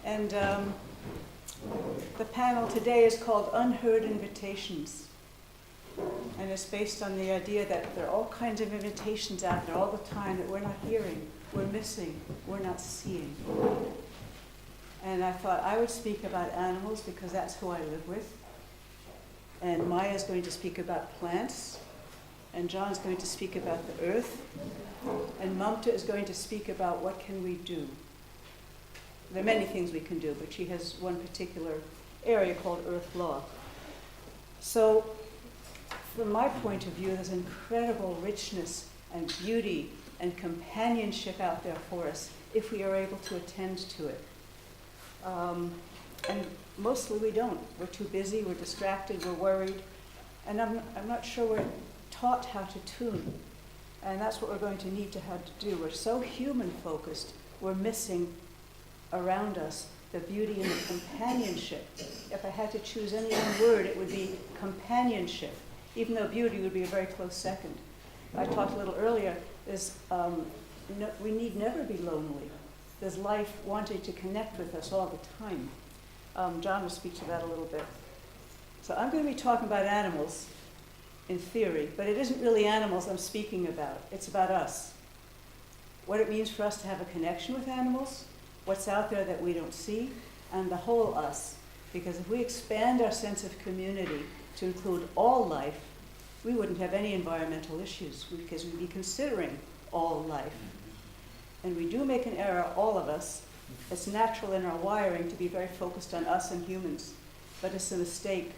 And the panel today is called Unheard Invitations. And it's based on the idea that there are all kinds of invitations out there all the time that we're not hearing, we're missing, we're not seeing. And I thought I would speak about animals because that's who I live with. And Maya is going to speak about plants. And John's going to speak about the earth. And Mamta is going to speak about what can we do. There are many things we can do, but she has one particular area called Earth Law. So, from my point of view, there's incredible richness and beauty and companionship out there for us if we are able to attend to it. And mostly we don't. We're too busy, we're distracted, we're worried, and I'm not sure we're taught how to tune. And that's what we're going to need to have to do. We're so human-focused, we're missing around us the beauty and the companionship. If I had to choose any one word, it would be companionship, even though beauty would be a very close second. I talked a little earlier, we need never be lonely. There's life wanting to connect with us all the time. John will speak to that a little bit. So I'm going to be talking about animals in theory, but it isn't really animals I'm speaking about. It's about us. What it means for us to have a connection with animals, what's out there that we don't see, and the whole us. Because if we expand our sense of community to include all life, we wouldn't have any environmental issues because we'd be considering all life. And we do make an error, all of us. It's natural in our wiring to be very focused on us and humans. But it's a mistake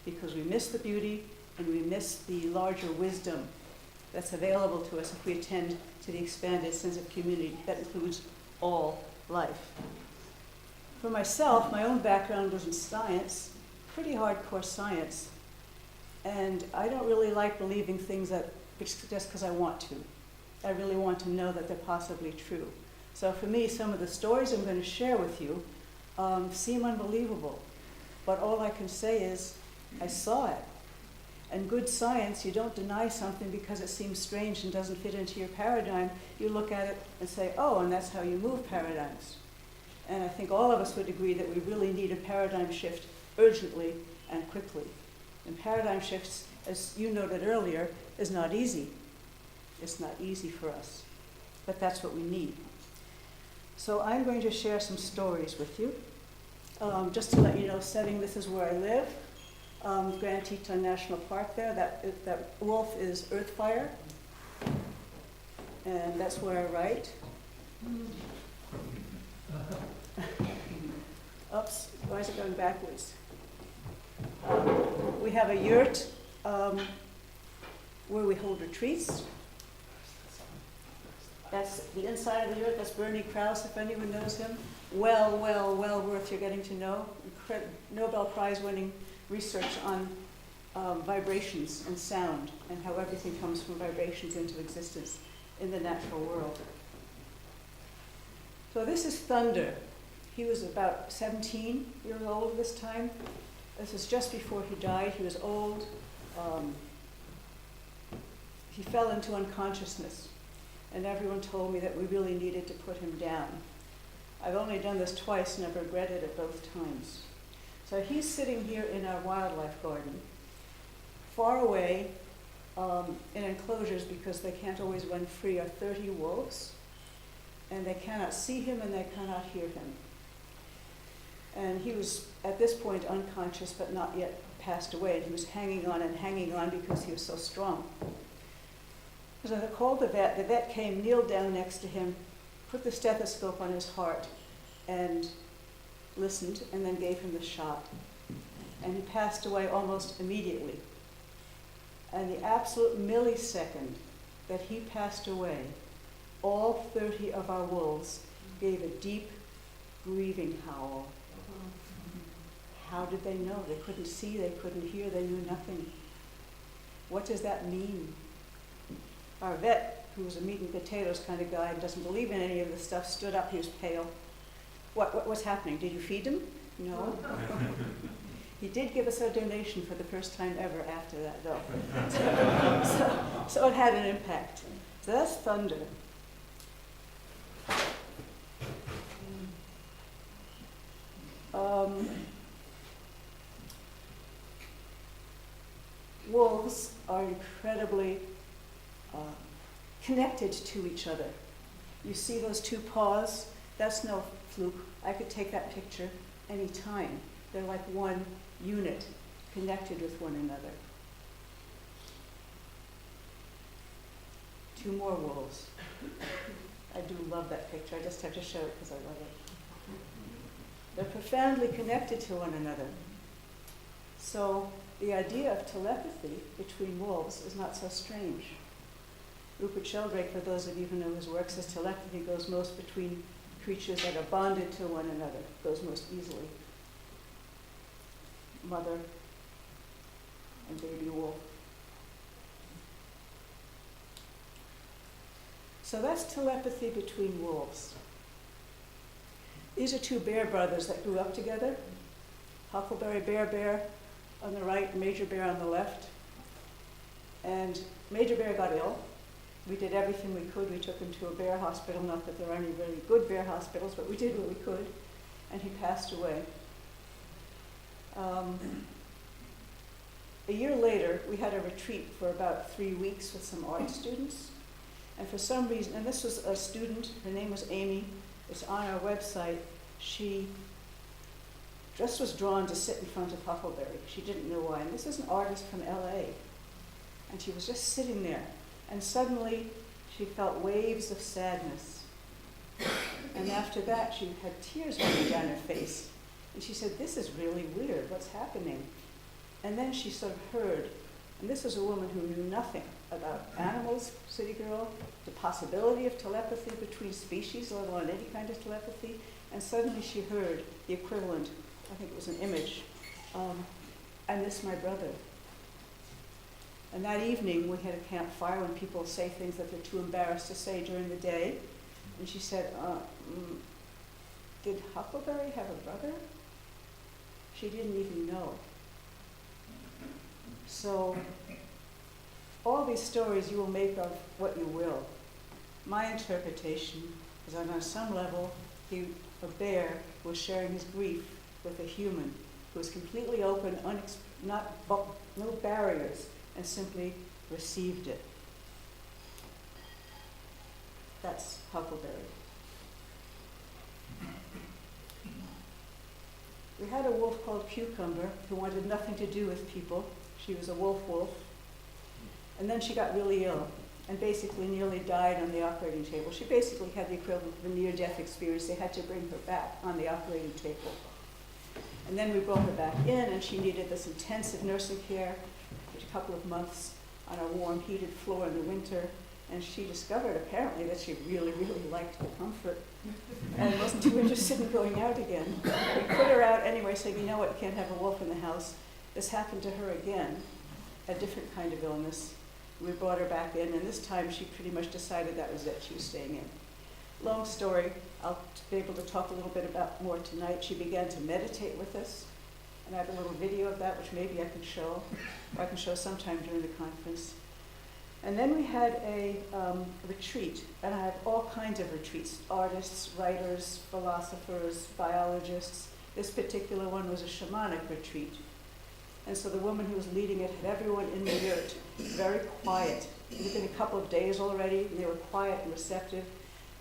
because we miss the beauty and we miss the larger wisdom that's available to us if we attend to the expanded sense of community that includes all life. For myself, my own background was in science, pretty hardcore science. And I don't really like believing things just because I want to. I really want to know that they're possibly true. So for me, some of the stories I'm going to share with you seem unbelievable. But all I can say is, I saw it. And good science, you don't deny something because it seems strange and doesn't fit into your paradigm. You look at it and say, oh, and that's how you move paradigms. And I think all of us would agree that we really need a paradigm shift urgently and quickly. And paradigm shifts, as you noted earlier, is not easy. It's not easy for us, but that's what we need. So I'm going to share some stories with you. Just to let you know, setting, this is where I live. Grand Teton National Park there. That wolf is Earthfire. And that's where I write. Oops, why is it going backwards? We have a yurt where we hold retreats. That's the inside of the yurt. That's Bernie Krause, if anyone knows him. Well worth your getting to know. Nobel Prize winning research on vibrations and sound and how everything comes from vibrations into existence in the natural world. So this is Thunder. He was about 17 years old this time. This is just before he died. He was old. He fell into unconsciousness. And everyone told me that we really needed to put him down. I've only done this twice and I've regretted it both times. So he's sitting here in our wildlife garden, far away in enclosures because they can't always run free are 30 wolves, and they cannot see him and they cannot hear him. And he was, at this point, unconscious but not yet passed away, and he was hanging on because he was so strong. So I called the vet came, kneeled down next to him, put the stethoscope on his heart, and listened, and then gave him the shot. And he passed away almost immediately. And the absolute millisecond that he passed away, all 30 of our wolves gave a deep, grieving howl. How did they know? They couldn't see, they couldn't hear, they knew nothing. What does that mean? Our vet who was a meat and potatoes kind of guy and doesn't believe in any of this stuff, stood up. He was pale. What's happening? Did you feed him? No. He did give us a donation for the first time ever after that, though. So it had an impact. So that's thunder. Wolves are incredibly connected to each other. You see those two paws? That's no fluke. I could take that picture any time. They're like one unit, connected with one another. Two more wolves. I do love that picture. I just have to show it because I love it. They're profoundly connected to one another. So the idea of telepathy between wolves is not so strange. Rupert Sheldrake, for those of you who know his work, says telepathy goes most between creatures that are bonded to one another, goes most easily. Mother and baby wolf. So that's telepathy between wolves. These are two bear brothers that grew up together. Huckleberry Bear on the right, Major Bear on the left. And Major Bear got ill. We did everything we could. We took him to a bear hospital, not that there are any really good bear hospitals, but we did what we could, and he passed away. A year later, we had a retreat for about 3 weeks with some art students, and for some reason, and this was a student, her name was Amy, it's on our website, she just was drawn to sit in front of Huckleberry. She didn't know why, and this is an artist from LA, and she was just sitting there. And suddenly, she felt waves of sadness. And after that, she had tears running down her face. And she said, "This is really weird, what's happening?" And then she sort of heard, and this was a woman who knew nothing about animals, city girl, the possibility of telepathy between species, let alone any kind of telepathy. And suddenly she heard the equivalent, I think it was an image, "I miss my brother." And that evening, we had a campfire when people say things that they're too embarrassed to say during the day. And she said, "Did Huckleberry have a brother?" She didn't even know. So, all these stories you will make of what you will. My interpretation is that on some level, a bear was sharing his grief with a human who was completely open, no barriers, and simply received it. That's Huckleberry. We had a wolf called Cucumber who wanted nothing to do with people. She was a wolf. And then she got really ill and basically nearly died on the operating table. She basically had the equivalent of a near-death experience. They had to bring her back on the operating table. And then we brought her back in, and she needed this intensive nursing care for a couple of months on a warm, heated floor in the winter. And she discovered, apparently, that she really, really liked the comfort and wasn't too interested in going out again. We put her out anyway, saying, "You know what, you can't have a wolf in the house." This happened to her again, a different kind of illness. We brought her back in, and this time she pretty much decided that was it. She was staying in. Long story, I'll be able to talk a little bit about more tonight. She began to meditate with us, and I have a little video of that, which maybe I can show, or I can show sometime during the conference. And then we had a retreat, and I have all kinds of retreats, artists, writers, philosophers, biologists. This particular one was a shamanic retreat. And so the woman who was leading it had everyone in the yurt, very quiet. It had been a couple of days already, and they were quiet and receptive.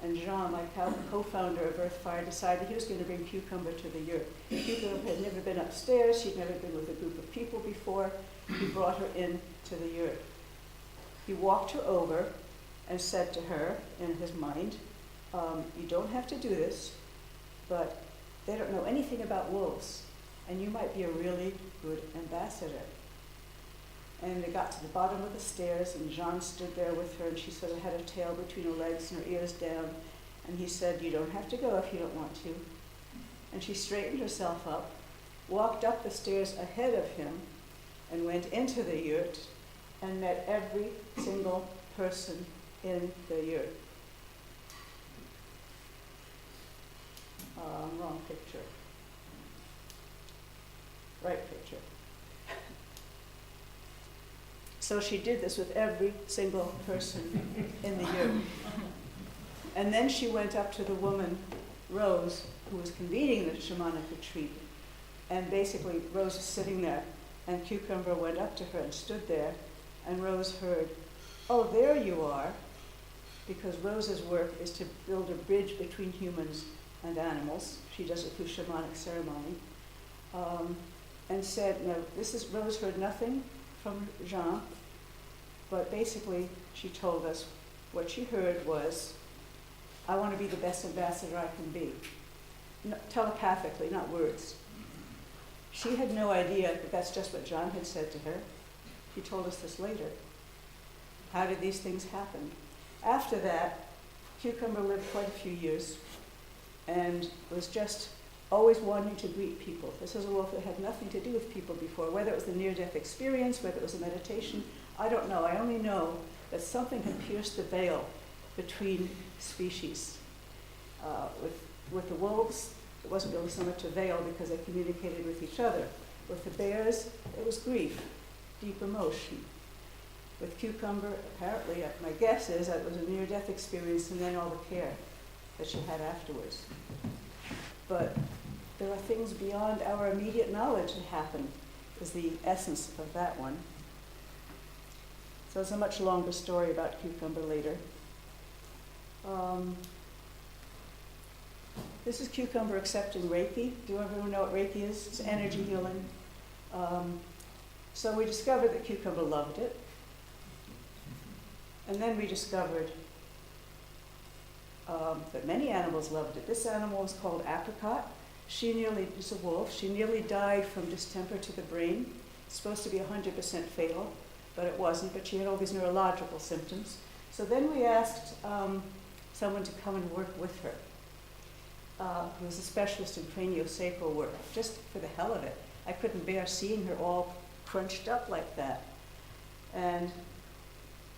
And Jean, my co-founder of Earthfire, decided he was going to bring Cucumber to the yurt. Cucumber had never been upstairs, she'd never been with a group of people before. He brought her in to the yurt. He walked her over and said to her, in his mind, "You don't have to do this, but they don't know anything about wolves, and you might be a really good ambassador." And they got to the bottom of the stairs, and Jean stood there with her, and she sort of had her tail between her legs and her ears down. And he said, "You don't have to go if you don't want to." And she straightened herself up, walked up the stairs ahead of him, and went into the yurt and met every single person in the yurt. Wrong picture. Right picture. So she did this with every single person in the yurt. And then she went up to the woman, Rose, who was convening the shamanic retreat. And basically, Rose was sitting there, and Cucumber went up to her and stood there, and Rose heard, "Oh, there you are," because Rose's work is to build a bridge between humans and animals. She does it through shamanic ceremony. And said, no, Rose heard nothing from Jean, but basically she told us what she heard was, "I want to be the best ambassador I can be." No, telepathically, not words. She had no idea that that's just what John had said to her. He told us this later. How did these things happen? After that, Cucumber lived quite a few years and was just always wanting to greet people. This was a wolf that had nothing to do with people before, whether it was the near-death experience, whether it was a meditation, I don't know. I only know that something had pierced the veil between species. With the wolves, it wasn't really so much a veil because they communicated with each other. With the bears, it was grief, deep emotion. With Cucumber, apparently, my guess is that it was a near-death experience and then all the care that she had afterwards. But there are things beyond our immediate knowledge that happen, is the essence of that one. So it's a much longer story about Cucumber later. This is Cucumber accepting Reiki. Do everyone know what Reiki is? It's energy healing. So we discovered that Cucumber loved it. And then we discovered that many animals loved it. This animal was called Apricot. It's a wolf. She nearly died from distemper to the brain. It's supposed to be 100% fatal, but it wasn't. But she had all these neurological symptoms. So then we asked someone to come and work with her, who was a specialist in craniosacral work, just for the hell of it. I couldn't bear seeing her all crunched up like that. And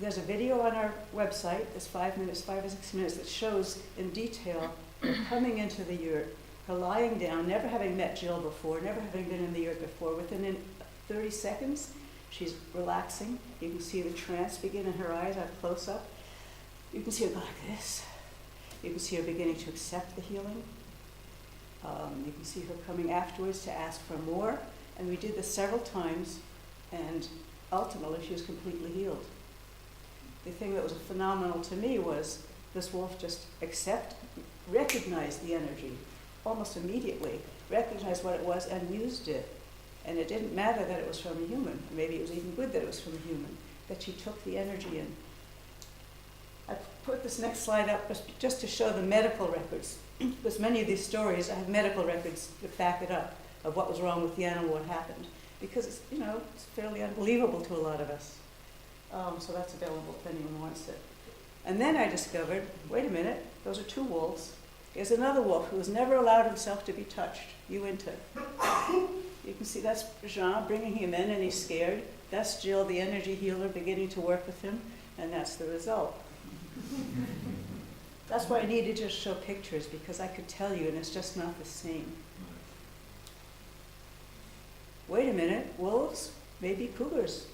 there's a video on our website, it's 5 or 6 minutes, that shows in detail her coming into the yurt, her lying down, never having met Jill before, never having been in the yurt before. Within 30 seconds, she's relaxing. You can see the trance begin in her eyes, up close up. You can see her go like this. You can see her beginning to accept the healing. You can see her coming afterwards to ask for more. And we did this several times, and ultimately she was completely healed. The thing that was phenomenal to me was this wolf just recognized the energy almost immediately, recognized what it was and used it. And it didn't matter that it was from a human. Maybe it was even good that it was from a human, that she took the energy in. I put this next slide up just to show the medical records. Because many of these stories, I have medical records that back it up of what was wrong with the animal, what happened. Because it's, it's fairly unbelievable to a lot of us. So that's available if anyone wants it. And then I discovered, wait a minute, those are two wolves. Here's another wolf who has never allowed himself to be touched. Uinta. You can see that's Jean bringing him in and he's scared. That's Jill, the energy healer, beginning to work with him. And that's the result. That's why I needed to just show pictures, because I could tell you and it's just not the same. Wait a minute, wolves, maybe cougars.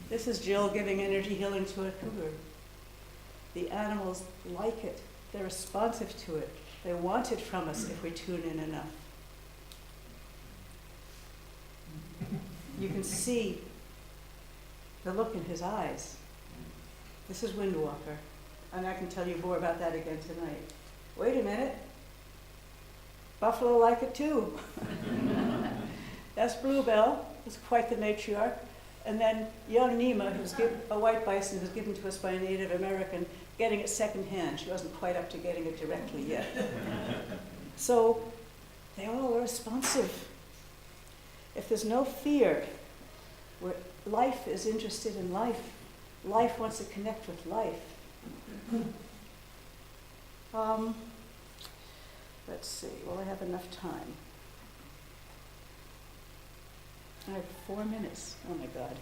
This is Jill giving energy healing to a cougar. The animals like it. They're responsive to it. They want it from us if we tune in enough. You can see the look in his eyes. This is Windwalker, and I can tell you more about that again tonight. Wait a minute. Buffalo like it too. That's Bluebell, who's quite the matriarch. And then young Nima, who's a white bison who was given to us by a Native American, getting it secondhand. She wasn't quite up to getting it directly yet. So they all are responsive. If there's no fear, where life is interested in life, life wants to connect with life. Let's see, will I have enough time? I have 4 minutes. Oh my God.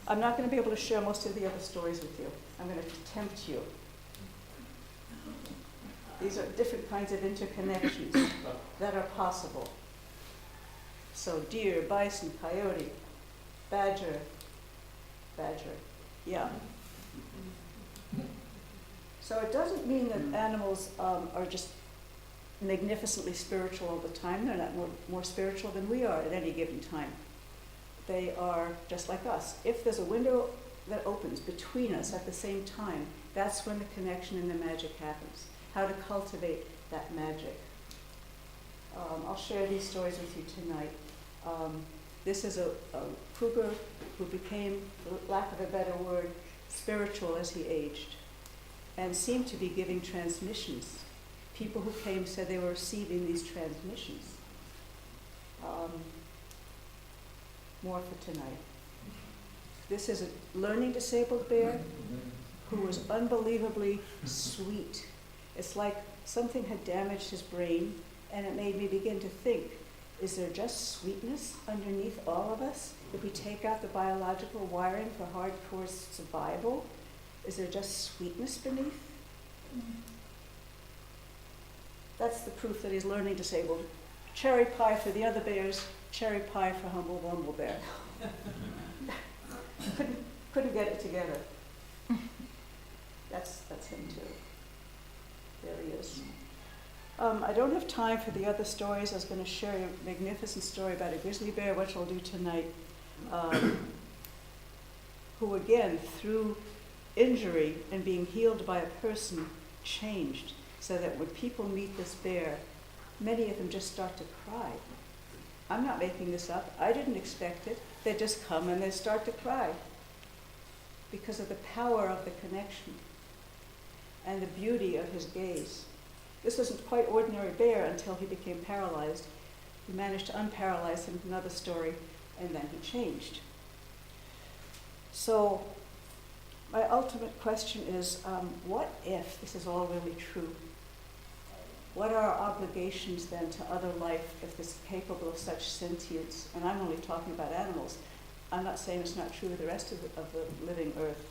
I'm not going to be able to share most of the other stories with you. I'm going to tempt you. These are different kinds of interconnections that are possible. So deer, bison, coyote, badger, yeah. So it doesn't mean that animals are just magnificently spiritual all the time. They're not more spiritual than we are at any given time. They are just like us. If there's a window that opens between us at the same time, that's when the connection and the magic happens. How to cultivate that magic. I'll share these stories with you tonight. This is a cougar who became, for lack of a better word, spiritual as he aged, and seemed to be giving transmissions. People who came said they were receiving these transmissions. More for tonight. This is a learning disabled bear who was unbelievably sweet. It's like something had damaged his brain, and it made me begin to think, is there just sweetness underneath all of us? If we take out the biological wiring for hardcore survival, is there just sweetness beneath? That's the proof that he's learning disabled. Cherry pie for the other bears, cherry pie for humble Wumble Bear. couldn't get it together. That's him too. There he is. I don't have time for the other stories. I was going to share a magnificent story about a grizzly bear, which I'll do tonight, who again, through injury and being healed by a person, changed, so that when people meet this bear, many of them just start to cry. I'm not making this up. I didn't expect it. They just come and they start to cry because of the power of the connection and the beauty of his gaze. This wasn't quite ordinary bear until he became paralyzed. We managed to unparalyze him, another story, and then he changed. So my ultimate question is, what if this is all really true? What are our obligations then to other life if it's capable of such sentience? And I'm only talking about animals. I'm not saying it's not true of the rest of the living earth.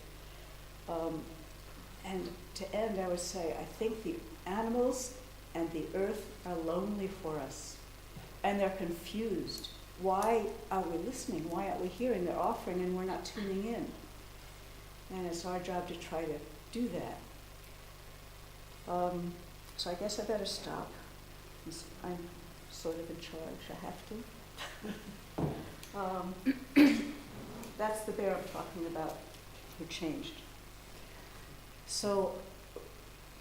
And to end, I would say, I think the animals and the earth are lonely for us. And they're confused. Why are we listening? Why aren't we hearing? They're offering and we're not tuning in. And it's our job to try to do that. So I guess I better stop. I'm sort of in charge. I have to. That's the bear I'm talking about who changed. So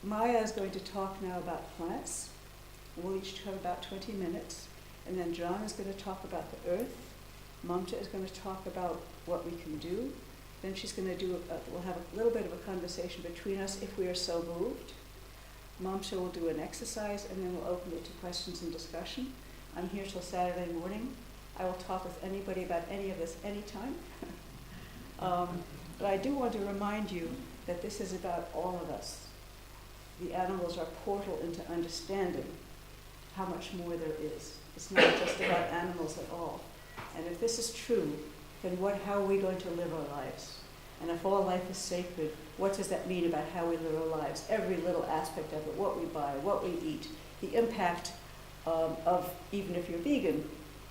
Maya is going to talk now about plants. We'll each have about 20 minutes. And then John is going to talk about the earth. Mamta is going to talk about what we can do. Then she's going to we'll have a little bit of a conversation between us if we are so moved. Mamta will do an exercise, and then we'll open it to questions and discussion. I'm here till Saturday morning. I will talk with anybody about any of this anytime. But I do want to remind you that this is about all of us. The animals are a portal into understanding how much more there is. It's not just about animals at all. And if this is true, then how are we going to live our lives? And if all life is sacred, what does that mean about how we live our lives? Every little aspect of it, what we buy, what we eat, the impact of, even if you're vegan,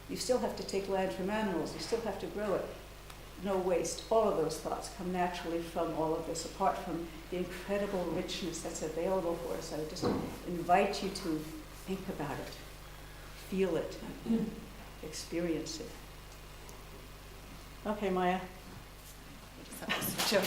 you still have to take land from animals, you still have to grow it. No waste. All of those thoughts come naturally from all of this, apart from the incredible richness that's available for us. I would just invite you to think about it, feel it, experience it. Okay, Maya. Sure.